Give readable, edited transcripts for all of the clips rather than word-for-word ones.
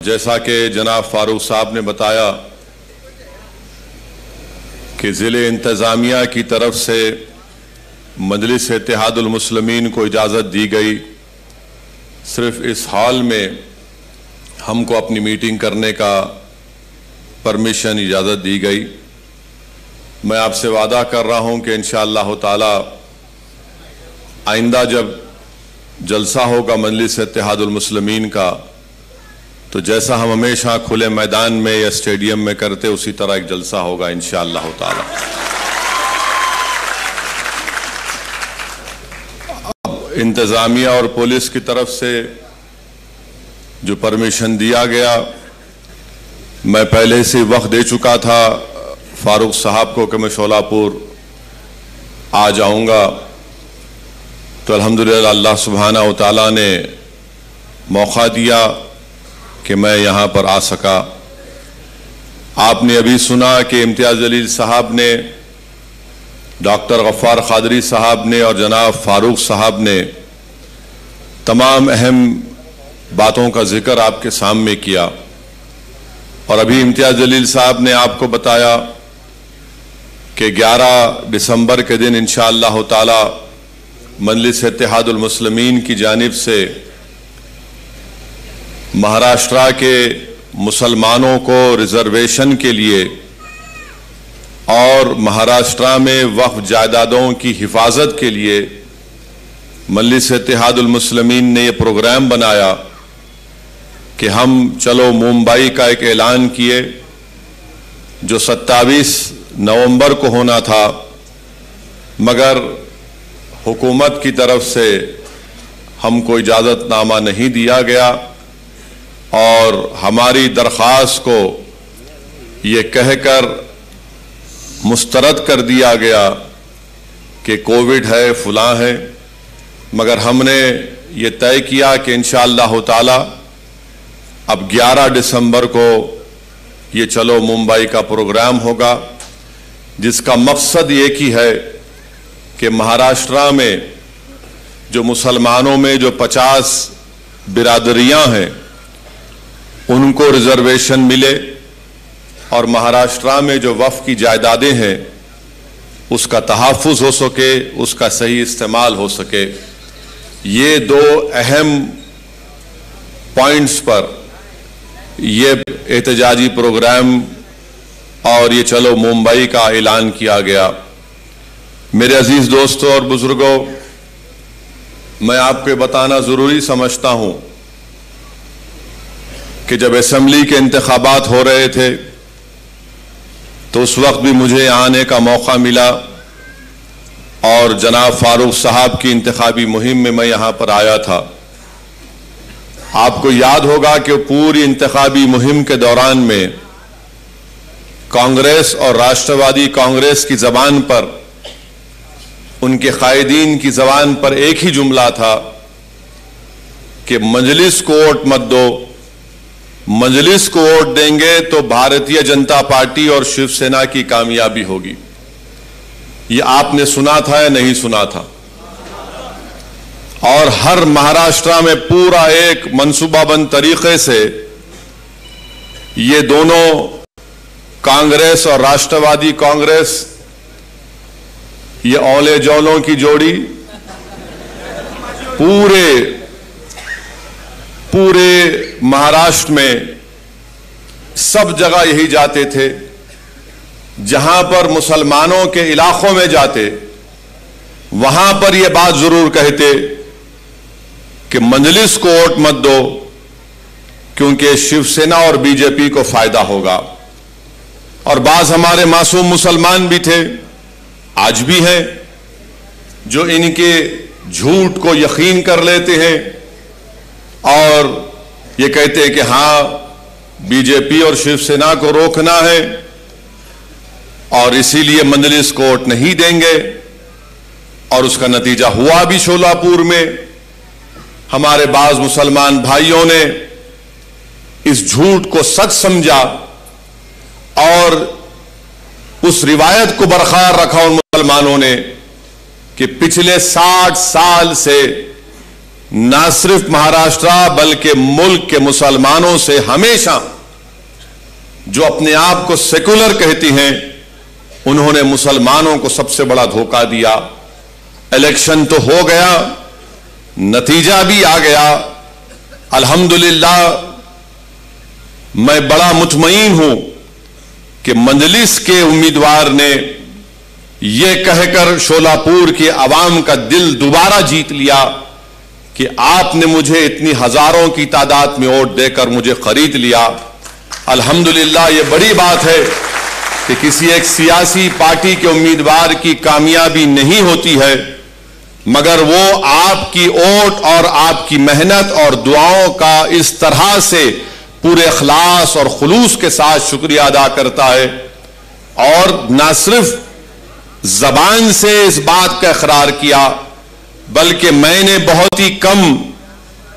जैसा कि जनाब फारूक साहब ने बताया कि ज़िले इंतज़ामिया की तरफ से मजलिस इत्तेहादुल मुस्लिमीन को इजाज़त दी गई, सिर्फ इस हॉल में हमको अपनी मीटिंग करने का परमिशन, इजाज़त दी गई। मैं आपसे वादा कर रहा हूं कि इंशाअल्लाह ताला आइंदा जब जलसा होगा मजलिस इत्तेहादुल मुस्लिमीन का, तो जैसा हम हमेशा खुले मैदान में या स्टेडियम में करते उसी तरह एक जलसा होगा इंशाअल्लाह ताला। इंतज़ामिया और पुलिस की तरफ से जो परमिशन दिया गया, मैं पहले से वक्त दे चुका था फारूक साहब को कि मैं शोलापुर आ जाऊंगा, तो अल्हम्दुलिल्लाह अल्लाह सुब्हानहू व तआला ने मौका दिया कि मैं यहाँ पर आ सका। आपने अभी सुना कि इम्तियाज़ जलील साहब ने, डॉक्टर गफ्फार क़ादरी साहब ने और जनाब फारूक साहब ने तमाम अहम बातों का जिक्र आपके सामने किया, और अभी इम्तियाज़ जलील साहब ने आपको बताया कि 11 दिसंबर के दिन इंशाअल्लाह ताला मजलिस इत्तेहादुल मुस्लिमीन की जानिब से महाराष्ट्र के मुसलमानों को रिजर्वेशन के लिए और महाराष्ट्र में वक्फ जायदादों की हिफाजत के लिए मजलिस इत्तेहादुल मुस्लिमीन ने यह प्रोग्राम बनाया कि हम चलो मुंबई का एक ऐलान किए, जो 27 नवंबर को होना था, मगर हुकूमत की तरफ से हमको इजाज़तनामा नहीं दिया गया और हमारी दरख्वास्त को ये कहकर मुस्तरद कर दिया गया कि कोविड है, फलां है। मगर हमने ये तय किया कि इंशाअल्लाह ताला अब 11 दिसंबर को ये चलो मुंबई का प्रोग्राम होगा, जिसका मकसद एक ही है कि महाराष्ट्र में जो मुसलमानों में जो 50 बिरादरियां हैं उनको रिजर्वेशन मिले, और महाराष्ट्र में जो वक्फ की जायदादें हैं उसका तहफ़्फ़ुज़ हो सके, उसका सही इस्तेमाल हो सके। ये दो अहम पॉइंट्स पर ये एहतजाजी प्रोग्राम और ये चलो मुंबई का ऐलान किया गया। मेरे अजीज दोस्तों और बुजुर्गों, मैं आपको बताना जरूरी समझता हूं कि जब असेंबली के इंतखाबात हो रहे थे तो उस वक्त भी मुझे आने का मौका मिला, और जनाब फारूक साहब की इंतखाबी मुहिम में मैं यहां पर आया था। आपको याद होगा कि पूरी इंतखाबी मुहिम के दौरान में कांग्रेस और राष्ट्रवादी कांग्रेस की जबान पर, उनके कायदीन की जबान पर एक ही जुमला था कि मजलिस को वोट मत दो, मजलिस को वोट देंगे तो भारतीय जनता पार्टी और शिवसेना की कामयाबी होगी। ये आपने सुना था या नहीं सुना था? और हर महाराष्ट्र में पूरा एक मंसूबाबंद तरीके से ये दोनों कांग्रेस और राष्ट्रवादी कांग्रेस, ये औले जौलों की जोड़ी पूरे महाराष्ट्र में सब जगह यही जाते थे। जहां पर मुसलमानों के इलाकों में जाते वहां पर यह बात जरूर कहते कि मजलिस को वोट मत दो, क्योंकि शिवसेना और बीजेपी को फायदा होगा। और बाज हमारे मासूम मुसलमान भी थे, आज भी हैं, जो इनके झूठ को यकीन कर लेते हैं और ये कहते हैं कि हां बीजेपी और शिवसेना को रोकना है और इसीलिए मजलिस को वोट नहीं देंगे। और उसका नतीजा हुआ भी। शोलापुर में हमारे बाज मुसलमान भाइयों ने इस झूठ को सच समझा और उस रिवायत को बरकरार रखा उन मुसलमानों ने कि पिछले 60 साल से ना सिर्फ महाराष्ट्र बल्कि मुल्क के मुसलमानों से हमेशा जो अपने आप को सेकुलर कहती हैं, उन्होंने मुसलमानों को सबसे बड़ा धोखा दिया। इलेक्शन तो हो गया, नतीजा भी आ गया। अल्हम्दुलिल्लाह मैं बड़ा मुतमईन हूं कि मजलिस के उम्मीदवार ने यह कहकर शोलापुर की आवाम का दिल दोबारा जीत लिया कि आपने मुझे इतनी हजारों की तादाद में वोट देकर मुझे खरीद लिया। अल्हम्दुलिल्लाह ये बड़ी बात है कि किसी एक सियासी पार्टी के उम्मीदवार की कामयाबी नहीं होती है, मगर वो आपकी वोट और आपकी मेहनत और दुआओं का इस तरह से पूरे इखलास और खुलूस के साथ शुक्रिया अदा करता है। और न सिर्फ जबान से इस बात का इकरार किया, बल्कि मैंने बहुत ही कम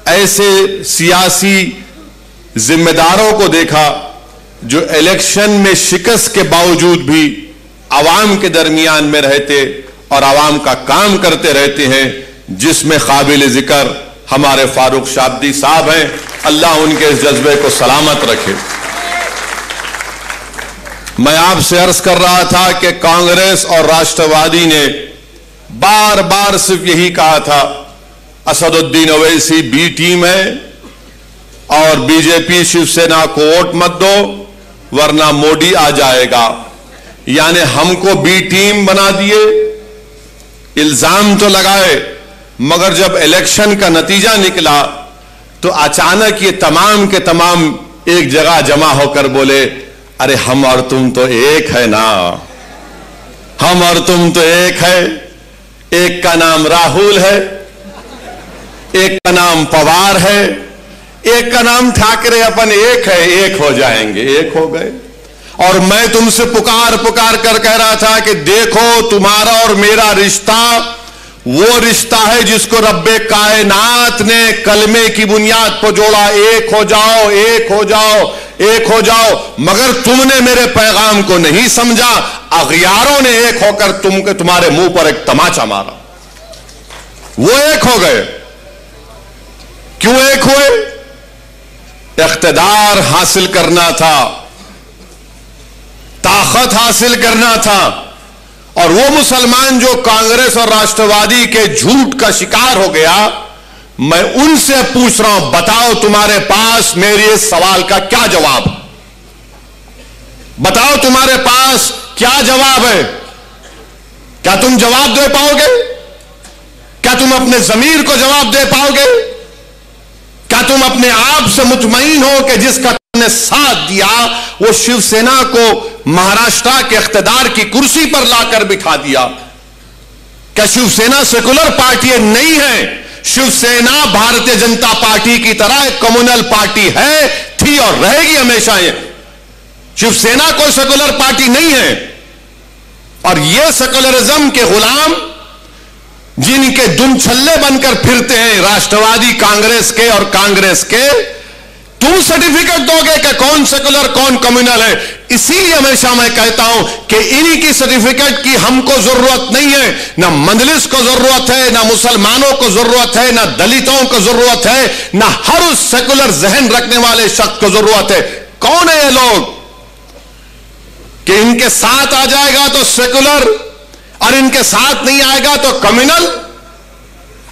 ऐसे सियासी जिम्मेदारों को देखा जो इलेक्शन में शिकस्त के बावजूद भी आवाम के दरमियान में रहते और आवाम का काम करते रहते हैं, जिसमें काबिल जिक्र हमारे फारूक शाब्दी साहब हैं। अल्लाह उनके इस जज्बे को सलामत रखे। मैं आपसे अर्ज कर रहा था कि कांग्रेस और राष्ट्रवादी ने बार बार सिर्फ यही कहा था, असदुद्दीन ओवैसी बी टीम है और बीजेपी शिवसेना को वोट मत दो वरना मोदी आ जाएगा। यानी हमको बी टीम बना दिए, इल्जाम तो लगाए, मगर जब इलेक्शन का नतीजा निकला तो अचानक ये तमाम के तमाम एक जगह जमा होकर बोले, अरे हम और तुम तो एक है ना, हम और तुम तो एक है। एक का नाम राहुल है, एक का नाम पवार है, एक का नाम ठाकरे, अपन एक है, एक हो जाएंगे। एक हो गए। और मैं तुमसे पुकार पुकार कर कह रहा था कि देखो तुम्हारा और मेरा रिश्ता वो रिश्ता है जिसको रब्बे कायनात ने कलमे की बुनियाद पर जोड़ा, एक हो जाओ, एक हो जाओ, एक हो जाओ। मगर तुमने मेरे पैगाम को नहीं समझा, अगयारों ने एक होकर तुम्हारे मुंह पर एक तमाचा मारा। वो एक हो गए। क्यों एक हुए? इख्तिदार हासिल करना था, ताकत हासिल करना था। और वो मुसलमान जो कांग्रेस और राष्ट्रवादी के झूठ का शिकार हो गया, मैं उनसे पूछ रहा हूं, बताओ तुम्हारे पास मेरे इस सवाल का क्या जवाब? बताओ तुम्हारे पास क्या जवाब है? क्या तुम जवाब दे पाओगे? क्या तुम अपने ज़मीर को जवाब दे पाओगे? क्या तुम अपने आप से मुतमईन हो कि जिसका तुमने साथ दिया वो शिवसेना को महाराष्ट्र के इख्तिदार की कुर्सी पर लाकर बिठा दिया? क्या शिवसेना सेकुलर पार्टी नहीं है? शिवसेना भारतीय जनता पार्टी की तरह एक कम्युनल पार्टी है, थी और रहेगी हमेशा। ये शिवसेना कोई सेकुलर पार्टी नहीं है। और ये सेकुलरिज्म के गुलाम जिनके दुम छल्ले बनकर फिरते हैं राष्ट्रवादी कांग्रेस के और कांग्रेस के, तुम सर्टिफिकेट दोगे कि कौन सेकुलर कौन कम्युनल है? इसीलिए हमेशा मैं कहता हूं कि इन्हीं की सर्टिफिकेट की हमको जरूरत नहीं है। ना मजलिस को जरूरत है, ना मुसलमानों को जरूरत है, ना दलितों को जरूरत है, ना हर उस सेकुलर जहन रखने वाले शख्स को जरूरत है। कौन है ये लोग कि इनके साथ आ जाएगा तो सेकुलर और इनके साथ नहीं आएगा तो कम्युनल?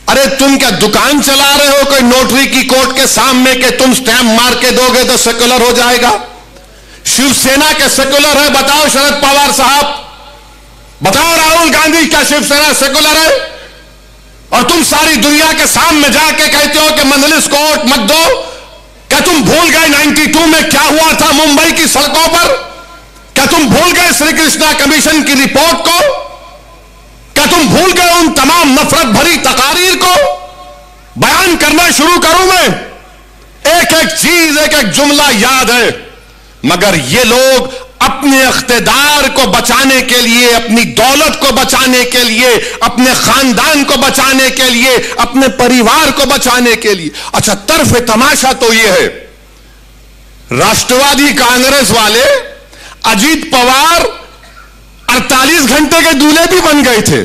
अरे तुम क्या दुकान चला रहे हो कोई नोटरी की कोर्ट के सामने के तुम स्टैंप मार के दोगे तो सेकुलर हो जाएगा? शिवसेना के सेकुलर है? बताओ शरद पवार साहब, बताओ राहुल गांधी, क्या शिवसेना सेकुलर है? और तुम सारी दुनिया के सामने जाके कहते हो कि मजलिस को वोट मत दो। क्या तुम भूल गए 92 में क्या हुआ था मुंबई की सड़कों पर? क्या तुम भूल गए श्री कृष्णा कमीशन की रिपोर्ट को? क्या तुम भूल गए उन तमाम नफरत भरी तकारीर को? बयान करना शुरू करूं मैं, एक एक चीज एक एक जुमला याद है, मगर ये लोग अपने इख्तिदार को बचाने के लिए, अपनी दौलत को बचाने के लिए, अपने खानदान को बचाने के लिए, अपने परिवार को बचाने के लिए। अच्छा, तरफ तमाशा तो ये है, राष्ट्रवादी कांग्रेस वाले अजीत पवार 48 घंटे के दूल्हे भी बन गए थे।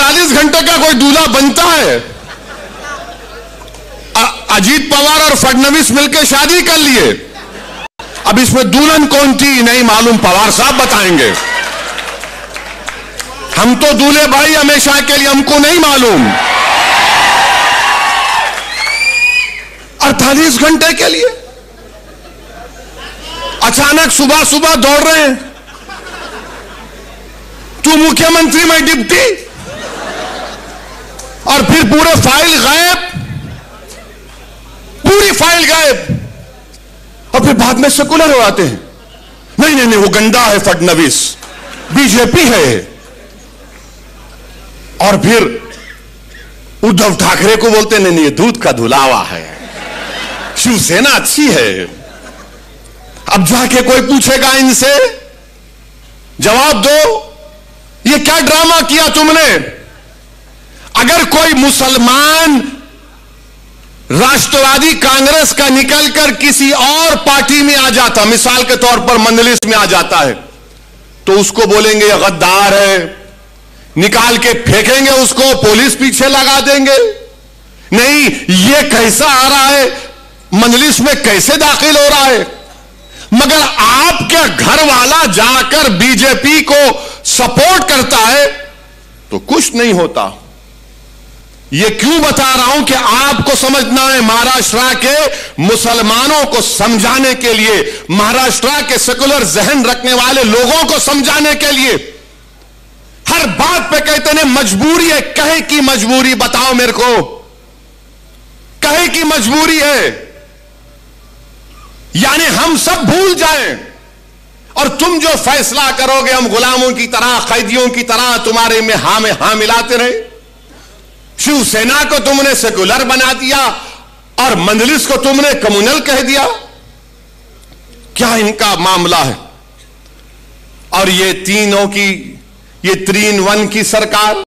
48 घंटे का कोई दूल्हा बनता है? अजीत पवार और फडणवीस मिलकर शादी कर लिए। अब इसमें दुल्हन कौन थी नहीं मालूम, पवार साहब बताएंगे। हम तो दूल्हे भाई हमेशा के लिए, हमको नहीं मालूम। 48 घंटे के लिए अचानक सुबह सुबह दौड़ रहे हैं, तू मुख्यमंत्री में डिप्टी, और फिर पूरे फाइल गायब, पूरी फाइल गायब, और फिर बाद में सेकुलर हो आते हैं। नहीं नहीं नहीं, वो गंदा है फडणवीस, बीजेपी है। और फिर उद्धव ठाकरे को बोलते नहीं नहीं, ये दूध का धुलावा है, शिवसेना अच्छी है। अब जाके कोई पूछेगा इनसे, जवाब दो, ये क्या ड्रामा किया तुमने? अगर कोई मुसलमान राष्ट्रवादी कांग्रेस का निकलकर किसी और पार्टी में आ जाता, मिसाल के तौर पर मंदलिस में आ जाता है, तो उसको बोलेंगे ये गद्दार है, निकाल के फेंकेंगे उसको, पुलिस पीछे लगा देंगे। नहीं, ये कैसा आ रहा है, मंदलिस में कैसे दाखिल हो रहा है? मगर आपके घर वाला जाकर बीजेपी को सपोर्ट करता है तो कुछ नहीं होता। ये क्यों बता रहा हूं कि आपको समझना है, महाराष्ट्र के मुसलमानों को समझाने के लिए, महाराष्ट्र के सेकुलर जहन रखने वाले लोगों को समझाने के लिए। हर बात पे कहते हैं मजबूरी है, कहे की मजबूरी बताओ मेरे को, कहे की मजबूरी है? यानी हम सब भूल जाएं और तुम जो फैसला करोगे हम गुलामों की तरह, कैदियों की तरह तुम्हारे में हाँ मिलाते रहे। शिवसेना को तुमने सेकुलर बना दिया और मंदलिस को तुमने कम्युनल कह दिया। क्या इनका मामला है? और ये तीनों की, ये 3-1 की सरकार,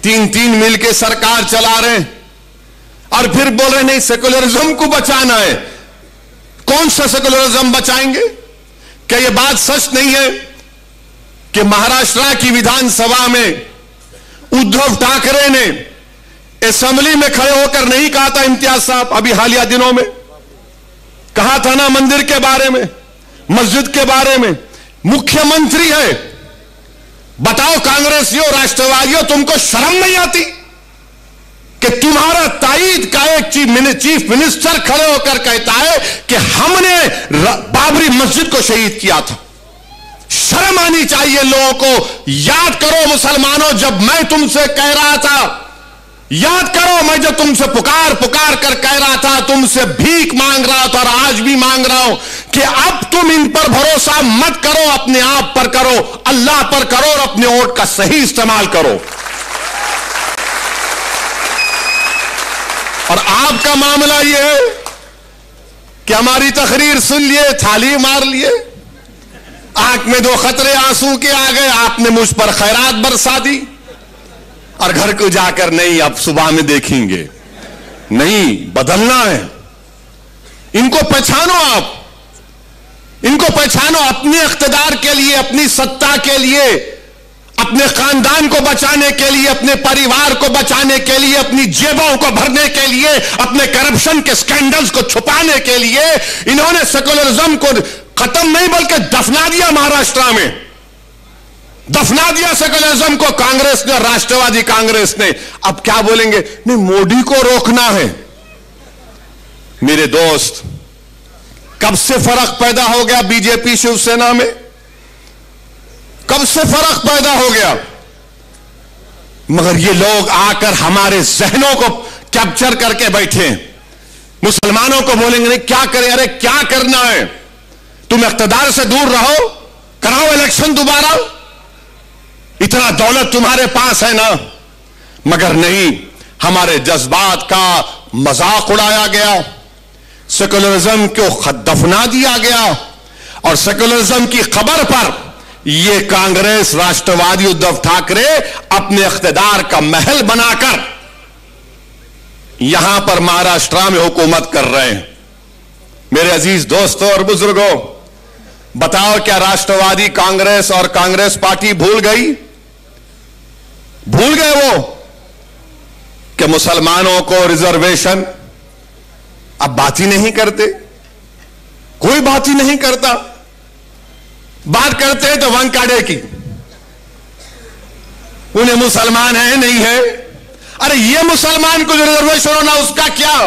3-3 मिलके सरकार चला रहे हैं और फिर बोल रहे नहीं सेकुलरिज्म को बचाना है। कौन सा सेकुलरिज्म बचाएंगे? क्या यह बात सच नहीं है कि महाराष्ट्र की विधानसभा में उद्धव ठाकरे ने असेंबली में खड़े होकर नहीं कहा था, इम्तियाज साहब अभी हालिया दिनों में कहा था ना, मंदिर के बारे में, मस्जिद के बारे में, मुख्यमंत्री है, बताओ कांग्रेसियों, राष्ट्रवादियों, तुमको शर्म नहीं आती कि तुम्हारा ताईद का एक चीफ मिनिस्टर खड़े होकर कहता है कि हमने बाबरी मस्जिद को शहीद किया था? शर्म आनी चाहिए लोगों को। याद करो मुसलमानों, जब मैं तुमसे कह रहा था, याद करो मैं जब तुमसे पुकार कर कह रहा था, तुमसे भीख मांग रहा था और आज भी मांग रहा हूं कि अब तुम इन पर भरोसा मत करो, अपने आप पर करो, अल्लाह पर करो और अपने वोट का सही इस्तेमाल करो। और आपका मामला यह है कि हमारी तकरीर सुन लिए, थाली मार लिए, आंख में 2 खतरे आंसू के आ गए, आपने मुझ पर खैरात बरसा दी और घर को जाकर नहीं अब सुबह में देखेंगे। नहीं, बदलना है। इनको पहचानो, आप इनको पहचानो, अपने इख्तिदार के लिए, अपनी सत्ता के लिए, अपने खानदान को बचाने के लिए, अपने परिवार को बचाने के लिए, अपनी जेबों को भरने के लिए, अपने करप्शन के स्कैंडल्स को छुपाने के लिए इन्होंने सेकुलरिज्म को खत्म नहीं बल्कि दफना दिया। महाराष्ट्र में दफना दिया सेकुलरिज्म को कांग्रेस ने, राष्ट्रवादी कांग्रेस ने। अब क्या बोलेंगे? नहीं, मोदी को रोकना है। मेरे दोस्त, कब से फर्क पैदा हो गया बीजेपी शिवसेना में? कब से फर्क पैदा हो गया? मगर ये लोग आकर हमारे जहनों को कैप्चर करके बैठे। मुसलमानों को बोलेंगे नहीं क्या करें? अरे क्या करना है? तुम इख्तिदार से दूर रहो, कराओ इलेक्शन दोबारा, इतना दौलत तुम्हारे पास है ना। मगर नहीं, हमारे जज्बात का मजाक उड़ाया गया, सेकुलरिज्म को दफना दिया गया और सेकुलरिज्म की खबर पर ये कांग्रेस, राष्ट्रवादी उद्धव ठाकरे अपने इख्तिदार का महल बनाकर यहां पर महाराष्ट्र में हुकूमत कर रहे हैं। मेरे अजीज दोस्तों और बुजुर्गों, बताओ क्या राष्ट्रवादी कांग्रेस और कांग्रेस पार्टी भूल गई? भूल गए वो कि मुसलमानों को रिजर्वेशन, अब बात ही नहीं करते, कोई बात ही नहीं करता। बात करते हैं तो वंकाड़े की, उन्हें मुसलमान है नहीं है। अरे ये मुसलमान को जो रिजर्वेशन होना उसका क्या,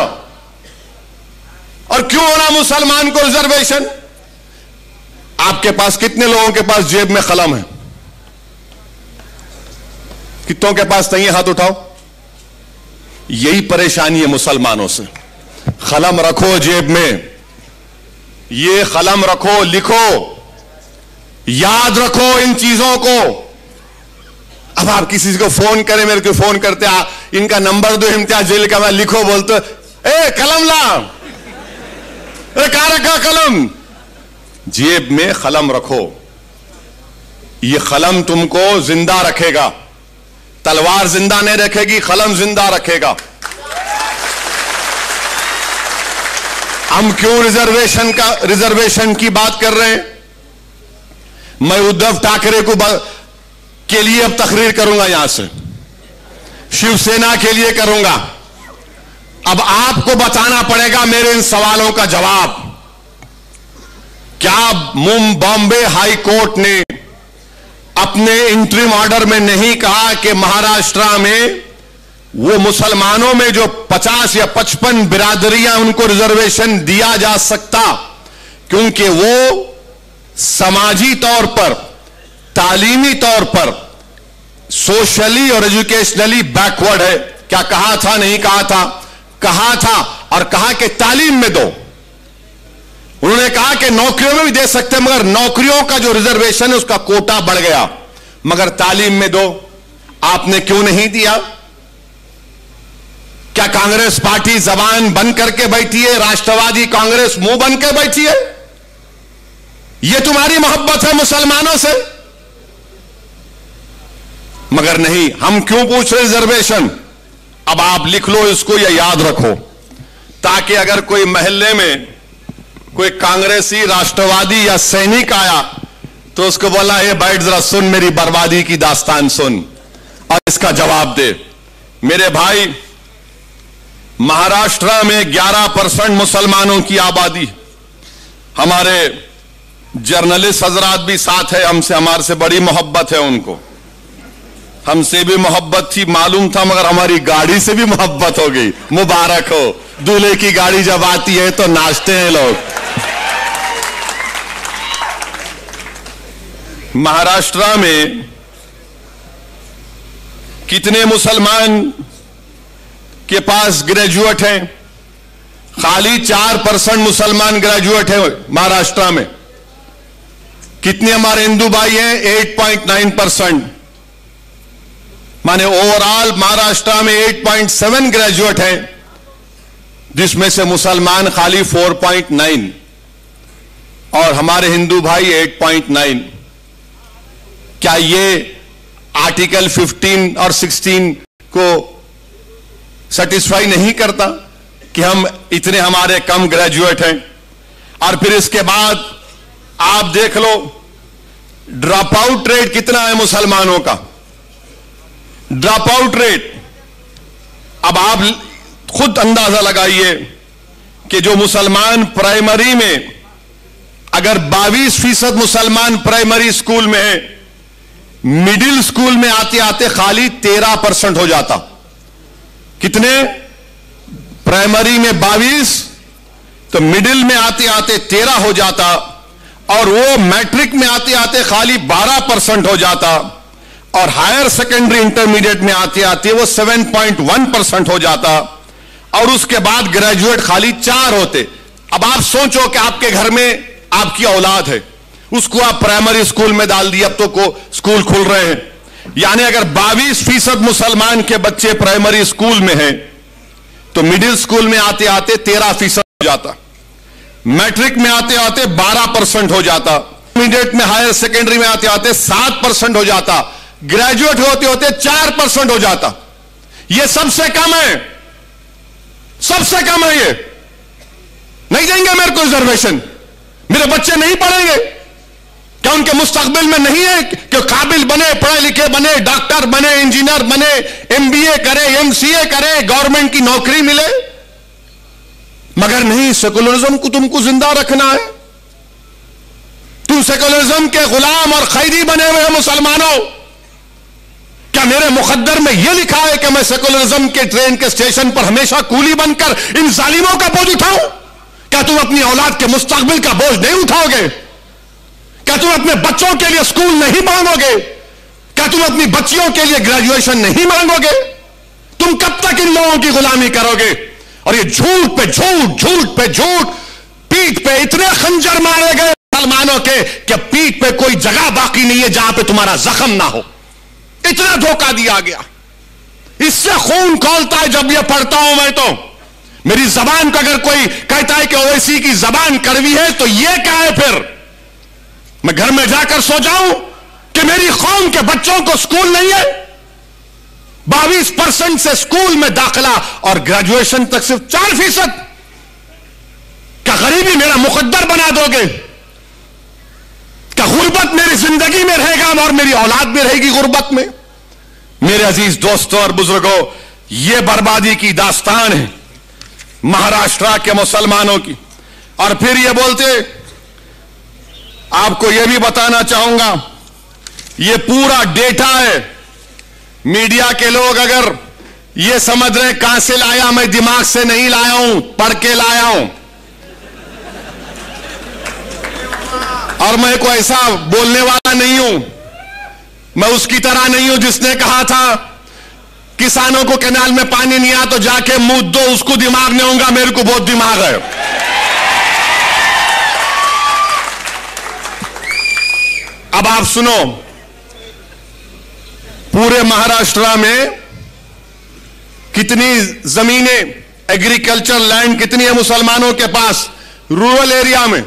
और क्यों होना मुसलमान को रिजर्वेशन? आपके पास कितने लोगों के पास जेब में कलम है? कितनों के पास नहीं है? हाथ उठाओ। यही परेशानी है मुसलमानों से। कलम रखो जेब में, ये कलम रखो, लिखो, याद रखो इन चीजों को। अब आप किसी को फोन करें, मेरे को फोन करते, इनका नंबर दो इम्तियाज जेल का, मैं लिखो बोलते, ए कलम ला, अरे कहां रखा कलम? जेब में कलम रखो, ये कलम तुमको जिंदा रखेगा। तलवार जिंदा नहीं रखेगी, कलम जिंदा रखेगा। हम क्यों रिजर्वेशन की बात कर रहे हैं? मैं उद्धव ठाकरे के लिए अब तकरीर करूंगा, यहां से शिवसेना के लिए करूंगा। अब आपको बताना पड़ेगा मेरे इन सवालों का जवाब। क्या बॉम्बे हाई कोर्ट ने अपने इंटरिम ऑर्डर में नहीं कहा कि महाराष्ट्र में वो मुसलमानों में जो 50 या 55 बिरादरियां, उनको रिजर्वेशन दिया जा सकता, क्योंकि वो समाजी तौर पर, तालीमी तौर पर, सोशली और एजुकेशनली बैकवर्ड है? क्या कहा था? नहीं कहा था? कहा था, और कहा कि तालीम में दो। उन्होंने कहा कि नौकरियों में भी दे सकते हैं, मगर नौकरियों का जो रिजर्वेशन है उसका कोटा बढ़ गया, मगर तालीम में दो। आपने क्यों नहीं दिया? क्या कांग्रेस पार्टी जबान बंद करके बैठी है? राष्ट्रवादी कांग्रेस मुंह बंद के बैठी है? यह तुम्हारी मोहब्बत है मुसलमानों से? मगर नहीं, हम क्यों पूछ रहे रिजर्वेशन? अब आप लिख लो इसको या याद रखो, ताकि अगर कोई महल्ले में कोई कांग्रेसी, राष्ट्रवादी या सैनिक आया तो उसको बोला, ये बैठ जरा सुन, मेरी बर्बादी की दास्तान सुन, और इसका जवाब दे। मेरे भाई, महाराष्ट्र में 11% मुसलमानों की आबादी। हमारे जर्नलिस्ट हजरात भी साथ है हमसे, हमारे से बड़ी मोहब्बत है उनको, हमसे भी मोहब्बत थी, मालूम था, मगर हमारी गाड़ी से भी मोहब्बत हो गई। मुबारक हो, दूल्हे की गाड़ी जब आती है तो नाचते हैं लोग। महाराष्ट्र में कितने मुसलमान के पास ग्रेजुएट हैं? खाली 4% मुसलमान ग्रेजुएट है महाराष्ट्र में। कितने हमारे हिंदू भाई हैं? 8.9%। माने ओवरऑल महाराष्ट्र में 8.7 ग्रेजुएट हैं, जिसमें से मुसलमान खाली 4.9 और हमारे हिंदू भाई 8.9। क्या ये आर्टिकल 15 और 16 को सेटिस्फाई नहीं करता कि हम इतने हमारे कम ग्रेजुएट हैं? और फिर इसके बाद आप देख लो, ड्रॉप आउट रेट कितना है मुसलमानों का? ड्रॉप आउट रेट, अब आप खुद अंदाजा लगाइए कि जो मुसलमान प्राइमरी में, अगर 22% मुसलमान प्राइमरी स्कूल में है, मिडिल स्कूल में आते आते खाली 13% हो जाता। कितने? प्राइमरी में 22, तो मिडिल में आते आते 13 हो जाता, और वो मैट्रिक में आते आते खाली 12% हो जाता, और हायर सेकेंडरी इंटरमीडिएट में आते आते वो 7.1% हो जाता, और उसके बाद ग्रेजुएट खाली 4 होते। अब आप सोचो कि आपके घर में आपकी औलाद है, उसको आप प्राइमरी स्कूल में डाल दिए, अब तो स्कूल खुल रहे हैं, यानी अगर 22% मुसलमान के बच्चे प्राइमरी स्कूल में हैं, तो मिडिल स्कूल में आते आते 13% हो जाता, मैट्रिक में आते आते 12% हो जाता, इंटरमीडिएट में, हायर सेकेंडरी में आते आते 7% हो जाता, ग्रेजुएट होते होते 4% हो जाता। यह सबसे कम है, सबसे कम है। ये नहीं देंगे मेरे को रिजर्वेशन, मेरे बच्चे नहीं पढ़ेंगे, क्या उनके मुस्तकबिल में नहीं है कि काबिल बने, पढ़े लिखे बने, डॉक्टर बने, इंजीनियर बने, MBA करे, MCA करे, गवर्नमेंट की नौकरी मिले? मगर नहीं, सेकुलरिज्म को तुमको जिंदा रखना है। तुम सेकुलरिज्म के गुलाम और कैदी बने हुए मुसलमानों। क्या मेरे मुकद्दर में यह लिखा है कि मैं सेकुलरिज्म के ट्रेन के स्टेशन पर हमेशा कूली बनकर इन जालिमों का बोझ उठाऊं? क्या तुम अपनी औलाद के मुस्तकबिल का बोझ नहीं उठाओगे? क्या तुम अपने बच्चों के लिए स्कूल नहीं मांगोगे? क्या तुम अपनी बच्चियों के लिए ग्रेजुएशन नहीं मांगोगे? तुम कब तक इन लोगों की गुलामी करोगे? और ये झूठ पे झूठ, झूठ पे झूठ, पीठ पे इतने खंजर मारे गए मुसलमानों के कि पीठ पे कोई जगह बाकी नहीं है जहां पे तुम्हारा जख्म ना हो। इतना धोखा दिया गया। इससे खून खौलता है जब यह पढ़ता हूं मैं। तो मेरी जबान को अगर कोई कहता है कि ओवैसी की जबान कड़वी है तो यह क्या है? फिर मैं घर में जाकर सो जाऊं कि मेरी कौम के बच्चों को स्कूल नहीं है? 22% से स्कूल में दाखिला और ग्रेजुएशन तक सिर्फ 4%। क्या गरीबी मेरा मुकद्दर बना दोगे? क्या गुर्बत मेरी जिंदगी में रहेगा और मेरी औलाद भी रहेगी गुर्बत में? मेरे अजीज दोस्तों और बुजुर्गों, यह बर्बादी की दास्तान है महाराष्ट्र के मुसलमानों की। और फिर ये बोलते, आपको यह भी बताना चाहूंगा, यह पूरा डेटा है। मीडिया के लोग अगर यह समझ रहे कहां से लाया, मैं दिमाग से नहीं लाया हूं, पढ़ के लाया हूं। और मैं कोई ऐसा बोलने वाला नहीं हूं, मैं उसकी तरह नहीं हूं जिसने कहा था किसानों को कैनाल में पानी नहीं आया तो जाके मूत दो, उसको दिमाग नहीं होगा, मेरे को बहुत दिमाग है। अब आप सुनो, पूरे महाराष्ट्र में कितनी जमीनें, एग्रीकल्चर लैंड कितनी है मुसलमानों के पास रूरल एरिया में।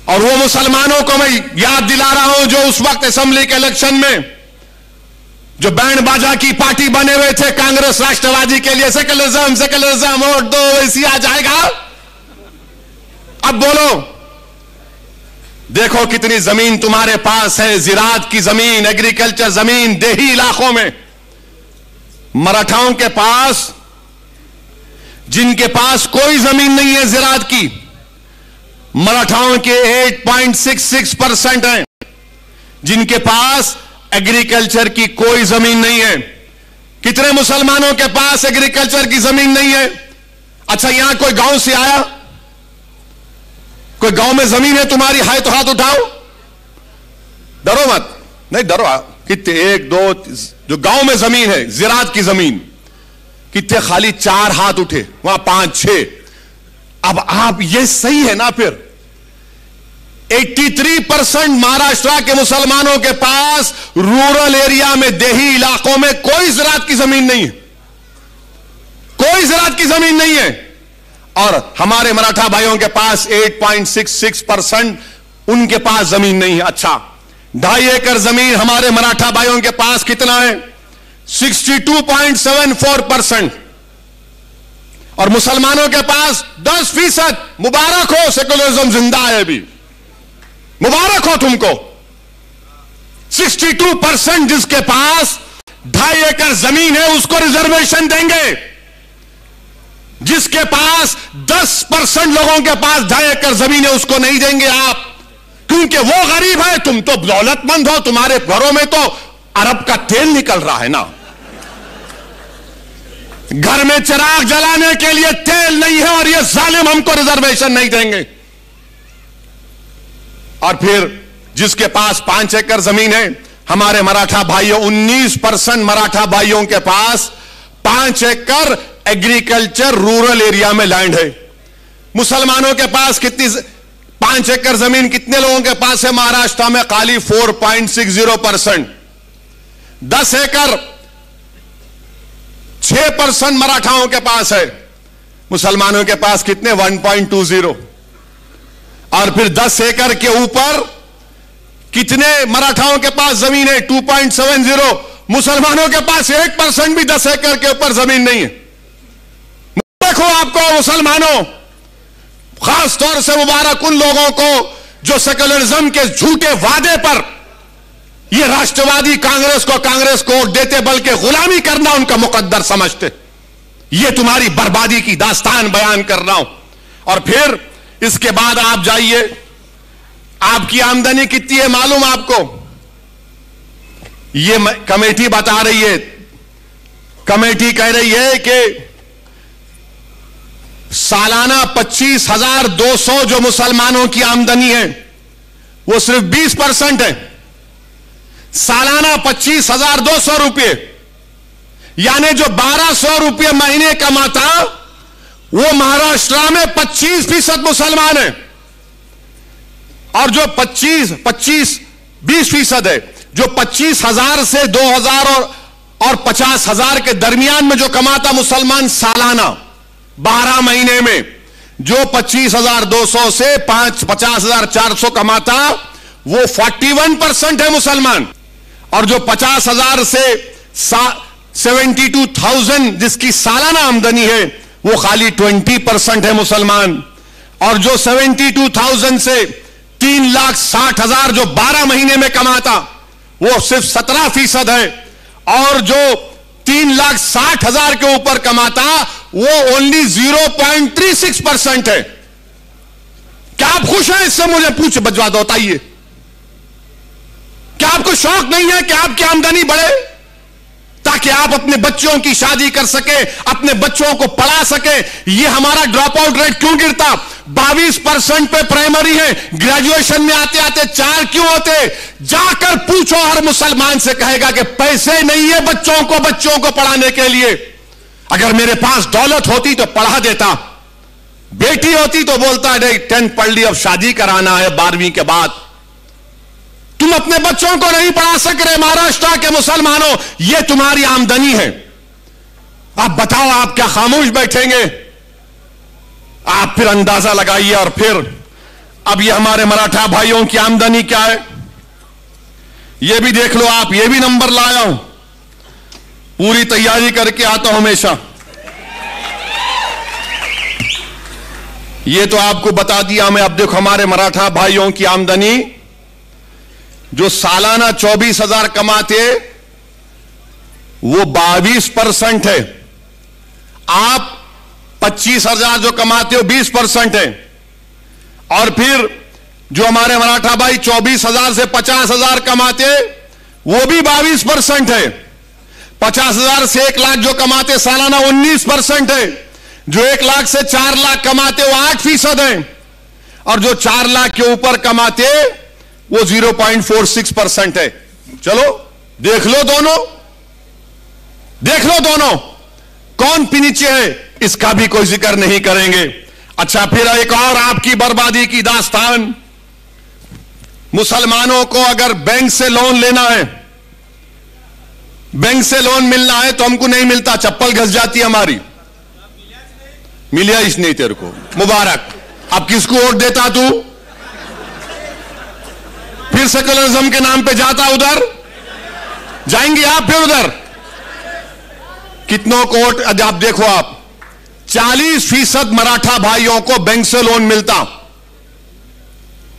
और वो मुसलमानों को मैं याद दिला रहा हूं जो उस वक्त असेंबली के इलेक्शन में जो बैंड बाजा की पार्टी बने हुए थे कांग्रेस राष्ट्रवादी के लिए, सेकुलरिज्म सेकुलरिज्म, वोट दो वैसी आ जाएगा। अब बोलो, देखो कितनी जमीन तुम्हारे पास है, जिरात की जमीन, एग्रीकल्चर जमीन देही इलाकों में। मराठाओं के पास, जिनके पास कोई जमीन नहीं है जिरात की, मराठाओं के 8.66% हैं जिनके पास एग्रीकल्चर की कोई जमीन नहीं है। कितने मुसलमानों के पास एग्रीकल्चर की जमीन नहीं है? अच्छा, यहां कोई गांव से आया, कोई गांव में जमीन है तुम्हारी, है तो हाथ उठाओ। डरो मत, नहीं डरो। कितने, 1 2, जो गांव में जमीन है जिरात की जमीन, कितने खाली 4 हाथ उठे, वहां 5 6। अब आप, ये सही है ना? फिर 83% महाराष्ट्र के मुसलमानों के पास रूरल एरिया में, देही इलाकों में कोई ज़राअत की जमीन नहीं है, कोई ज़राअत की जमीन नहीं है। और हमारे मराठा भाइयों के पास 8.66% उनके पास जमीन नहीं है। अच्छा, 2.5 एकड़ जमीन हमारे मराठा भाइयों के पास कितना है? 62.74%। और मुसलमानों के पास 10%। मुबारक हो, सेकुलरिज्म जिंदा है अभी, मुबारक हो तुमको। 62% जिसके पास 2.5 एकड़ जमीन है उसको रिजर्वेशन देंगे। जिसके पास 10% लोगों के पास 2.5 एकड़ जमीन है उसको नहीं देंगे आप, क्योंकि वो गरीब है, तुम तो दौलतमंद हो, तुम्हारे घरों में तो अरब का तेल निकल रहा है ना। घर में चिराग जलाने के लिए तेल नहीं है और ये जालिम हमको रिजर्वेशन नहीं देंगे। और फिर जिसके पास 5 एकड़ जमीन है, हमारे मराठा भाइयों, 19% मराठा भाइयों के पास 5 एकड़ एग्रीकल्चर रूरल एरिया में लैंड है। मुसलमानों के पास कितनी, 5 एकड़ जमीन कितने लोगों के पास है महाराष्ट्र में? खाली 4.60%। 10 एकड़ 6% मराठाओं के पास है, मुसलमानों के पास कितने? 1.20। और फिर 10 एकड़ के ऊपर कितने मराठाओं के पास जमीन है? 2.70। मुसलमानों के पास 1% भी 10 एकड़ के ऊपर जमीन नहीं है। देखो आपको मुसलमानों, खास तौर से मुबारक उन लोगों को जो सेक्युलरिज्म के झूठे वादे पर ये राष्ट्रवादी कांग्रेस को वोट देते, बल्कि गुलामी करना उनका मुकद्दर समझते। ये तुम्हारी बर्बादी की दास्तान बयान कर रहा हूं। और फिर इसके बाद आप जाइए, आपकी आमदनी कितनी है मालूम आपको? ये कमेटी बता रही है, कमेटी कह रही है कि सालाना 25,200 जो मुसलमानों की आमदनी है वो सिर्फ 20% है। सालाना 25,200 रुपये, यानी जो 1,200 रुपये महीने कमाता वो महाराष्ट्र में 25% मुसलमान है। और जो 20% है, जो 25,000 से 2,000 और 50,000 के दरमियान में जो कमाता मुसलमान सालाना 12 महीने में, जो 25,200 से 50,400 कमाता वो 41% है मुसलमान। और जो 50,000 से 72,000 जिसकी सालाना आमदनी है वो खाली 20% है मुसलमान। और जो 72,000 से 3,60,000 जो 12 महीने में कमाता वो सिर्फ 17% है। और जो 3,60,000 के ऊपर कमाता वो ओनली 0.36% है। क्या आप खुश हैं इससे? मुझे पूछ बजवा दो, बताइए। क्या आपको शौक नहीं है कि आपकी आमदनी बढ़े ताकि आप अपने बच्चों की शादी कर सके, अपने बच्चों को पढ़ा सके? ये हमारा ड्रॉप आउट रेट क्यों गिरता? 22% पे प्राइमरी है, ग्रेजुएशन में आते आते 4 क्यों होते? जाकर पूछो, हर मुसलमान से कहेगा कि पैसे नहीं है बच्चों को पढ़ाने के लिए। अगर मेरे पास दौलत होती तो पढ़ा देता, बेटी होती तो बोलता है 10th पढ़ ली, अब शादी कराना है 12वीं के बाद। तुम अपने बच्चों को नहीं पढ़ा सक रहे महाराष्ट्र के मुसलमानों, यह तुम्हारी आमदनी है। आप बताओ, आप क्या खामोश बैठेंगे? आप फिर अंदाजा लगाइए। और फिर अब ये हमारे मराठा भाइयों की आमदनी क्या है ये भी देख लो आप। ये भी नंबर लाया हूं, पूरी तैयारी करके आता हूं हमेशा। ये तो आपको बता दिया मैं। अब देखो हमारे मराठा भाइयों की आमदनी जो सालाना 24,000 कमाते वो 22% है। आप 25,000 जो कमाते हो 20% है। और फिर जो हमारे मराठा भाई 24,000 से 50,000 कमाते वो भी 22% है। 50,000 से 1 लाख जो कमाते सालाना 19% है। जो 1 लाख से 4 लाख कमाते वो 8% है। और जो 4 लाख के ऊपर कमाते वो 0.46% है। चलो देख लो दोनों कौन नीचे है, इसका भी कोई जिक्र नहीं करेंगे। अच्छा, फिर एक और आपकी बर्बादी की दास्तान। मुसलमानों को अगर बैंक से लोन लेना है, बैंक से लोन मिलना है तो हमको नहीं मिलता, चप्पल घस जाती है हमारी। मिलिया इस नहीं तेरे को, मुबारक। अब किसको वोट देता तू? फिर सेकुलरिज्म के नाम पे जाता उधर, जाएंगे आप फिर उधर। कितनों को वोट? आप देखो, आप 40% मराठा भाइयों को बैंक से लोन मिलता,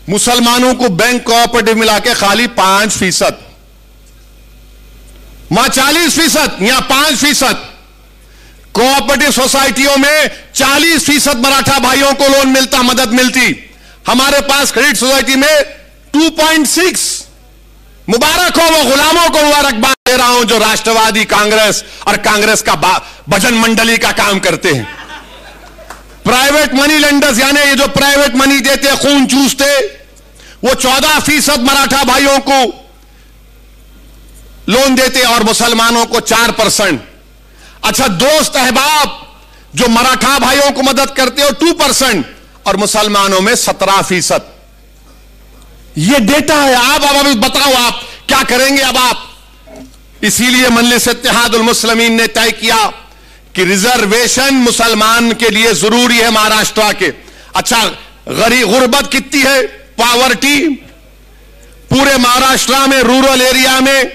मुसलमानों को बैंक कोऑपरेटिव मिला के खाली 5%। वहां 40%, यहां 5%। कोऑपरेटिव सोसाइटियों में 40% मराठा भाइयों को लोन मिलता, मदद मिलती। हमारे पास क्रेडिट सोसाइटी में 2.6। मुबारक हो वो गुलामों को, मुबारकबाद दे रहा हूं जो राष्ट्रवादी कांग्रेस और कांग्रेस का भजन मंडली का काम करते हैं। प्राइवेट मनी लेंडर्स, यानी ये जो प्राइवेट मनी देते, खून चूसते, वो 14% मराठा भाइयों को लोन देते और मुसलमानों को 4%। अच्छा, दोस्त अहबाब जो मराठा भाइयों को मदद करते हो 2% और मुसलमानों में 17%। ये डेटा है। आप अब बताओ आप क्या करेंगे? अब आप, इसीलिए मजलिस इत्तेहादुल मुस्लिमीन ने तय किया कि रिजर्वेशन मुसलमान के लिए जरूरी है महाराष्ट्र के। अच्छा, गुर्बत कितनी है? पॉवर्टी पूरे महाराष्ट्र में, रूरल एरिया में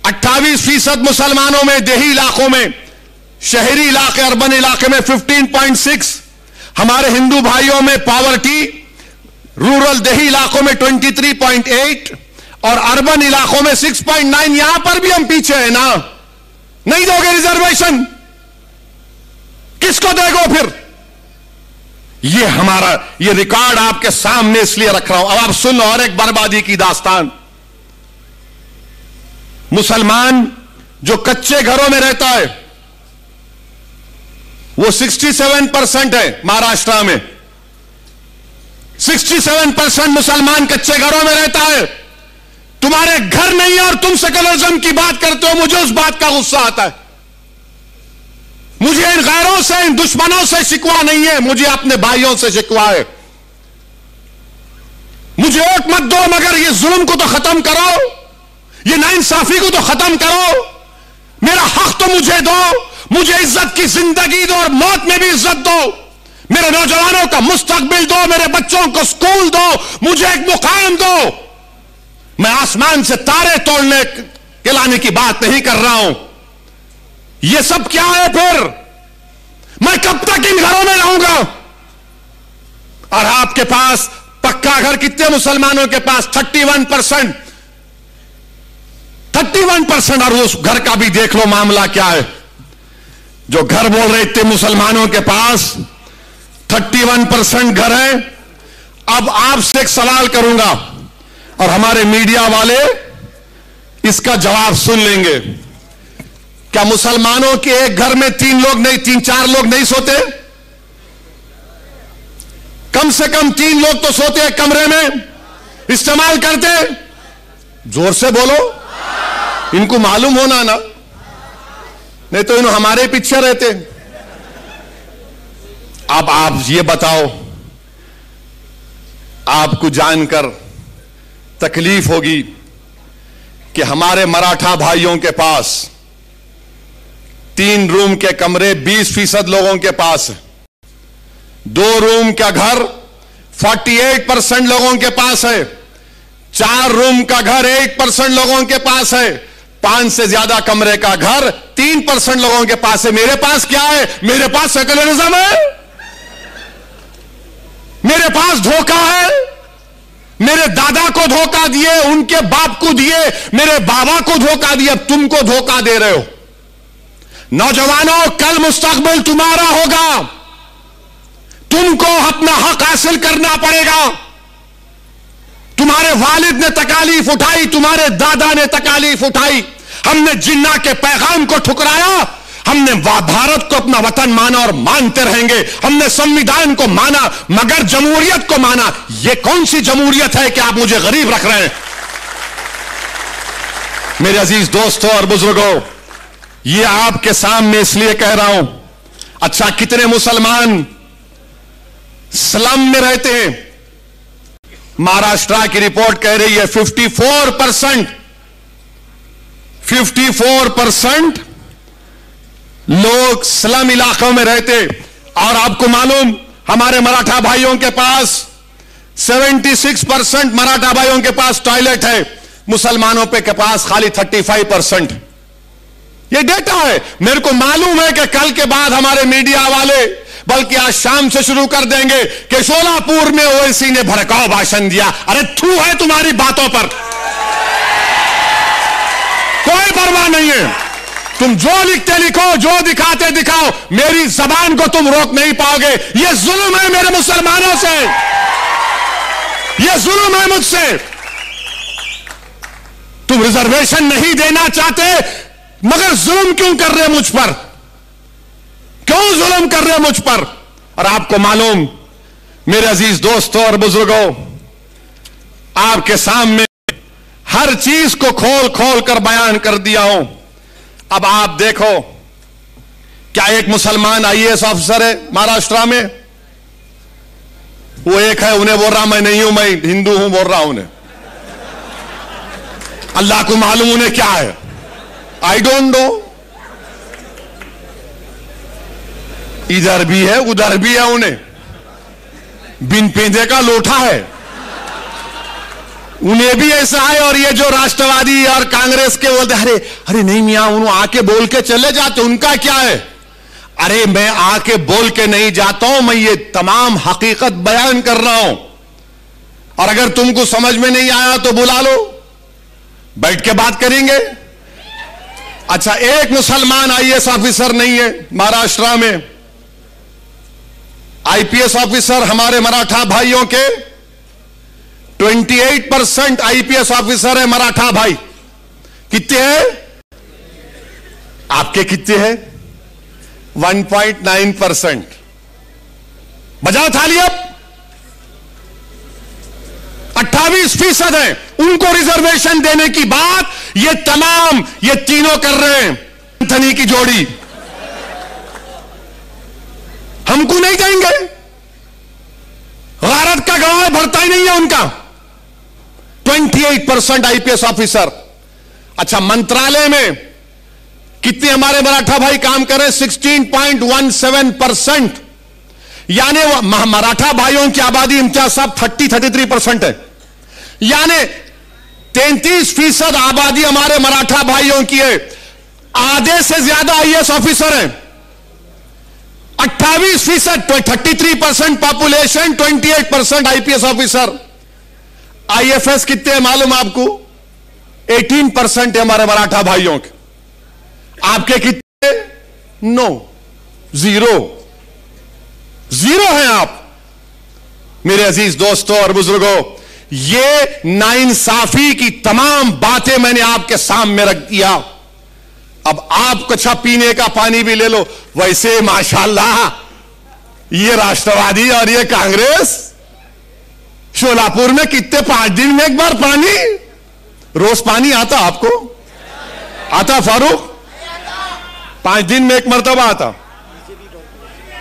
28% मुसलमानों में, देही इलाकों में, शहरी इलाके अर्बन इलाके में 15.6। हमारे हिंदू भाइयों में पॉवर्टी रूरल देही इलाकों में 23.8 और अर्बन इलाकों में 6.9। यहां पर भी हम पीछे हैं ना। नहीं दोगे रिजर्वेशन, किसको देगो फिर? ये हमारा ये रिकॉर्ड आपके सामने इसलिए रख रहा हूं। अब आप सुन लो और एक बर्बादी की दास्तान। मुसलमान जो कच्चे घरों में रहता है वो 67% है। महाराष्ट्र में 67% मुसलमान कच्चे घरों में रहता है। तुम्हारे घर नहीं है और तुम सेकुलरिज्म की बात करते हो। मुझे उस बात का गुस्सा आता है। मुझे इन गैरों से, इन दुश्मनों से शिकवा नहीं है, मुझे अपने भाइयों से शिकवा है। मुझे वोट मत दो, मगर ये जुल्म को तो खत्म करो, ये नाइंसाफी को तो खत्म करो। मेरा हक तो मुझे दो, मुझे इज्जत की जिंदगी दो और मौत में भी इज्जत दो। मेरे नौजवानों का मुस्तकबिल दो, मेरे बच्चों को स्कूल दो, मुझे एक मुकाम दो। मैं आसमान से तारे तोड़ने के लाने की बात नहीं कर रहा हूं। यह सब क्या है फिर? मैं कब तक इन घरों में रहूंगा? और आपके पास पक्का घर कितने मुसलमानों के पास? 31%। 31%। और उस घर का भी देख लो मामला क्या है। जो घर बोल रहे थे मुसलमानों के पास 31% घर है। अब आपसे एक सवाल करूंगा और हमारे मीडिया वाले इसका जवाब सुन लेंगे। क्या मुसलमानों के एक घर में 3 लोग नहीं, 3-4 लोग नहीं सोते? कम से कम 3 लोग तो सोते हैं कमरे में, इस्तेमाल करते। जोर से बोलो, इनको मालूम होना ना, नहीं तो इन्हों हमारे पीछे रहते। अब आप ये बताओ, आपको जानकर तकलीफ होगी कि हमारे मराठा भाइयों के पास 3 रूम के कमरे 20% लोगों के पास है। 2 रूम का घर 48% लोगों के पास है। 4 रूम का घर 1% लोगों के पास है। 5 से ज्यादा कमरे का घर 3% लोगों के पास है। मेरे पास क्या है? मेरे पास सेकुलरिज्म है, मेरे पास धोखा है। मेरे दादा को धोखा दिए, उनके बाप को दिए, मेरे बाबा को धोखा दिए, अब तुमको धोखा दे रहे हो। नौजवानों, कल मुस्तकबिल तुम्हारा होगा। तुमको अपना हक हासिल करना पड़ेगा। तुम्हारे वालिद ने तकालीफ उठाई, तुम्हारे दादा ने तकालीफ उठाई। हमने जिन्ना के पैगाम को ठुकराया। हमने भारत को अपना वतन माना और मानते रहेंगे। हमने संविधान को माना मगर जमहूरियत को माना। यह कौन सी जमहूरियत है कि आप मुझे गरीब रख रहे हैं? मेरे अजीज दोस्तों और बुजुर्गों, यह आपके सामने इसलिए कह रहा हूं। अच्छा, कितने मुसलमान स्लम में रहते हैं? महाराष्ट्र की रिपोर्ट कह रही है 54% लोग स्लम इलाकों में रहते। और आपको मालूम, हमारे मराठा भाइयों के पास 76% मराठा भाइयों के पास टॉयलेट है। मुसलमानों के पास खाली 35%। ये डेटा है। मेरे को मालूम है कि कल के बाद हमारे मीडिया वाले, बल्कि आज शाम से शुरू कर देंगे कि शोलापुर में ओवैसी ने भड़काऊ भाषण दिया। अरे थू है तुम्हारी बातों पर, कोई परवाह नहीं है। तुम जो लिखते लिखो, जो दिखाते दिखाओ, मेरी जबान को तुम रोक नहीं पाओगे। यह जुल्म है मेरे मुसलमानों से, यह जुल्म है मुझसे। तुम रिजर्वेशन नहीं देना चाहते मगर जुल्म क्यों कर रहे मुझ पर? क्यों जुल्म कर रहे मुझ पर? और आपको मालूम, मेरे अजीज दोस्तों और बुजुर्गों, आपके सामने हर चीज को खोल खोल कर बयान कर दिया हूं। अब आप देखो, क्या एक मुसलमान आईएएस ऑफिसर है महाराष्ट्र में? वो एक है, उन्हें बोल रहा मैं नहीं हूं, मैं हिंदू हूं बोल रहा हूं उन्हें। अल्लाह को मालूम उन्हें क्या है। I don't know. इधर भी है उधर भी है, उन्हें बिन पेंदे का लोटा है, उन्हें भी ऐसा है। और ये जो राष्ट्रवादी और कांग्रेस के बोलते अरे अरे नहीं मियां, उन्होंने आके बोल के चले जाते, उनका क्या है? अरे मैं आके बोल के नहीं जाता हूं, मैं ये तमाम हकीकत बयान कर रहा हूं। और अगर तुमको समझ में नहीं आया तो बुला लो, बैठ के बात करेंगे। अच्छा, एक मुसलमान आईएएस ऑफिसर नहीं है महाराष्ट्र में। आईपीएस ऑफिसर हमारे मराठा भाइयों के 28% आईपीएस ऑफिसर है मराठा भाई। कितने हैं? आपके कितने हैं? 1.9%। बजाओ थाली अब। 28% है उनको रिजर्वेशन देने की बात ये तमाम ये तीनों कर रहे हैं। धनी की जोड़ी हमको नहीं देंगे। भारत का गवाह भरता ही नहीं है उनका। 28% आईपीएस ऑफिसर। अच्छा, मंत्रालय में कितने हमारे मराठा भाई काम कर रहे हैं? 16.17%। यानी मराठा भाइयों की आबादी इम्तियाज साहब 33% है। यानी 33% आबादी हमारे मराठा भाइयों की है। आधे से ज्यादा आईएएस ऑफिसर हैं। 28%, 33% पॉपुलेशन, 28% आईपीएस ऑफिसर। आईएफएस कितने मालूम आपको? 18% है हमारे मराठा भाइयों के। आपके कितने? नो, जीरो हैं आप। मेरे अजीज दोस्तों और बुजुर्गों, ये नाइंसाफी की तमाम बातें मैंने आपके सामने रख दिया। अब आप कच्चा पीने का पानी भी ले लो। वैसे माशाल्लाह ये राष्ट्रवादी और ये कांग्रेस शोलापुर में कितने 5 दिन में एक बार पानी, रोज पानी आता आपको? आता फारूक? 5 दिन में एक मर्तबा आता।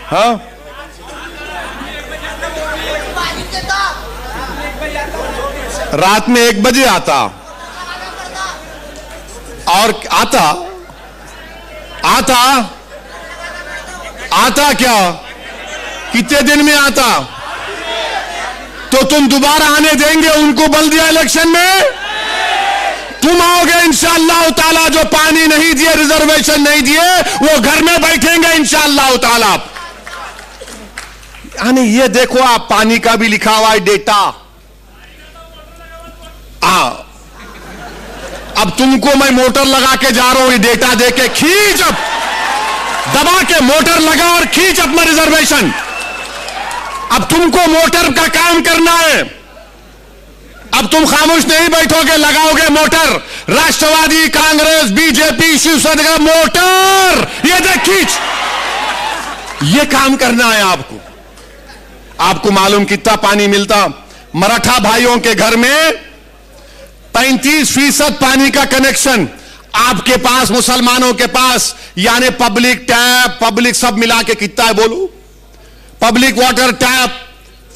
हाँ, रात में 1 बजे आता। और आता क्या? कितने दिन में आता? तो तुम दोबारा आने देंगे उनको बल्दिया इलेक्शन में? तुम आओगे इंशाअल्लाह ताला। जो पानी नहीं दिए, रिजर्वेशन नहीं दिए, वो घर में बैठेंगे इंशाअल्लाह ताला। यानी ये देखो, आप पानी का भी लिखा हुआ है डेटा। अब तुमको मैं मोटर लगा के जा रहा हूं, ये डेटा दे के खींच, अब दबा के मोटर लगा और खींच अपना रिजर्वेशन। अब तुमको मोटर का काम करना है। अब तुम खामोश नहीं बैठोगे, लगाओगे मोटर। राष्ट्रवादी, कांग्रेस, बीजेपी, शिवसेना मोटर, ये देख खींच। ये काम करना है आपको। आपको मालूम कितना पानी मिलता? मराठा भाइयों के घर में 35% पानी का कनेक्शन आपके पास, मुसलमानों के पास। यानी पब्लिक टैप, पब्लिक सब मिला के कितना है बोलो? Public water tap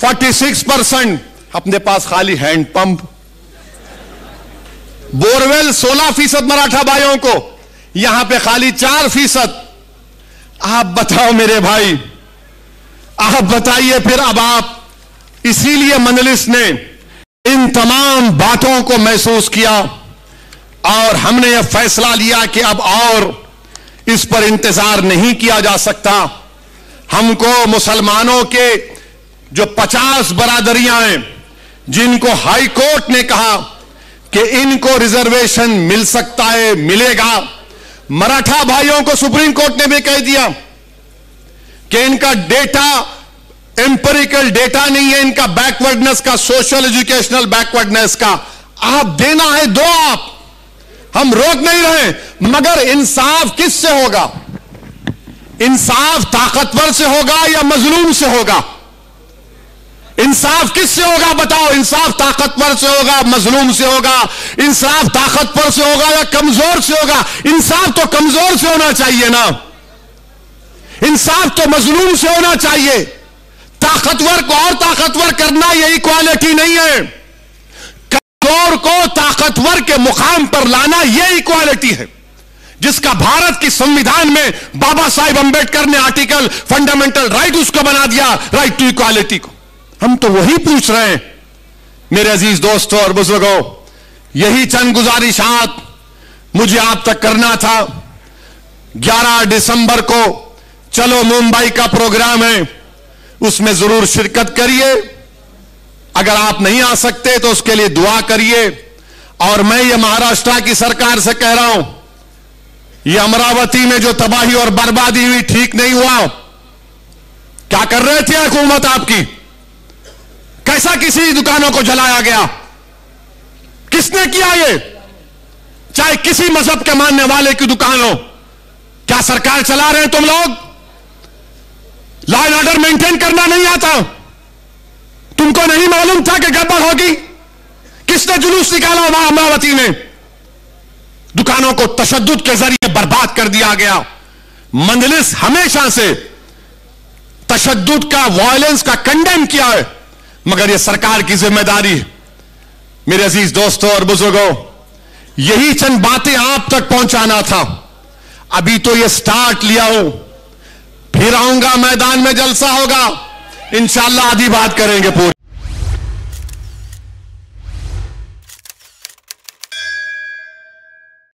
46%। अपने पास खाली हैंड पंप। बोरवेल 16% मराठा भाइयों को, यहां पे खाली 4%। आप बताओ मेरे भाई, आप बताइए फिर। अब आप, इसीलिए मजलिस ने इन तमाम बातों को महसूस किया और हमने यह फैसला लिया कि अब और इस पर इंतजार नहीं किया जा सकता। हमको मुसलमानों के जो 50 बरादरियां हैं, जिनको हाई कोर्ट ने कहा कि इनको रिजर्वेशन मिल सकता है, मिलेगा। मराठा भाइयों को सुप्रीम कोर्ट ने भी कह दिया कि इनका डेटा एम्पिरिकल डेटा नहीं है, इनका बैकवर्डनेस का, सोशल एजुकेशनल बैकवर्डनेस का। आप देना है दो, आप, हम रोक नहीं रहे। मगर इंसाफ किससे होगा? इंसाफ ताकतवर से होगा या मजलूम से होगा? इंसाफ किससे होगा बताओ? इंसाफ ताकतवर से होगा, मजलूम से होगा? इंसाफ ताकतवर से होगा या कमजोर से होगा? इंसाफ तो कमजोर से होना चाहिए ना। इंसाफ तो मजलूम से होना चाहिए। ताकतवर को और ताकतवर करना यही क्वालिटी नहीं है। कमजोर को ताकतवर के मुकाम पर लाना यही क्वालिटी है, जिसका भारत की संविधान में बाबा साहेब अंबेडकर ने आर्टिकल फंडामेंटल राइट उसको बना दिया, राइट टू इक्वालिटी को। हम तो वही पूछ रहे हैं मेरे अजीज दोस्तों और बुजुर्गों। यही चंद गुजारिशात मुझे आप तक करना था। 11 दिसंबर को चलो मुंबई का प्रोग्राम है, उसमें जरूर शिरकत करिए। अगर आप नहीं आ सकते तो उसके लिए दुआ करिए। और मैं ये महाराष्ट्र की सरकार से कह रहा हूं, ये अमरावती में जो तबाही और बर्बादी हुई ठीक नहीं हुआ। क्या कर रहे थे हुकूमत आपकी? कैसा किसी दुकानों को जलाया गया? किसने किया ये? चाहे किसी मजहब के मानने वाले की दुकान हो, क्या सरकार चला रहे हैं तुम लोग? लॉ एंड ऑर्डर मेंटेन करना नहीं आता? तुमको नहीं मालूम था कि गड़बड़ होगी? किसने जुलूस निकाला वहां अमरावती में? दुकानों को तशद्दुद के जरिए बर्बाद कर दिया गया। मंजलिस हमेशा से तशद्दुद का, वायलेंस का कंडेम किया है, मगर यह सरकार की जिम्मेदारी है। मेरे अजीज दोस्तों और बुजुर्गों, यही चंद बातें आप तक पहुंचाना था। अभी तो ये स्टार्ट लिया हूं, फिर आऊंगा, मैदान में जलसा होगा, इंशाअल्लाह आधी बात करेंगे पूरी।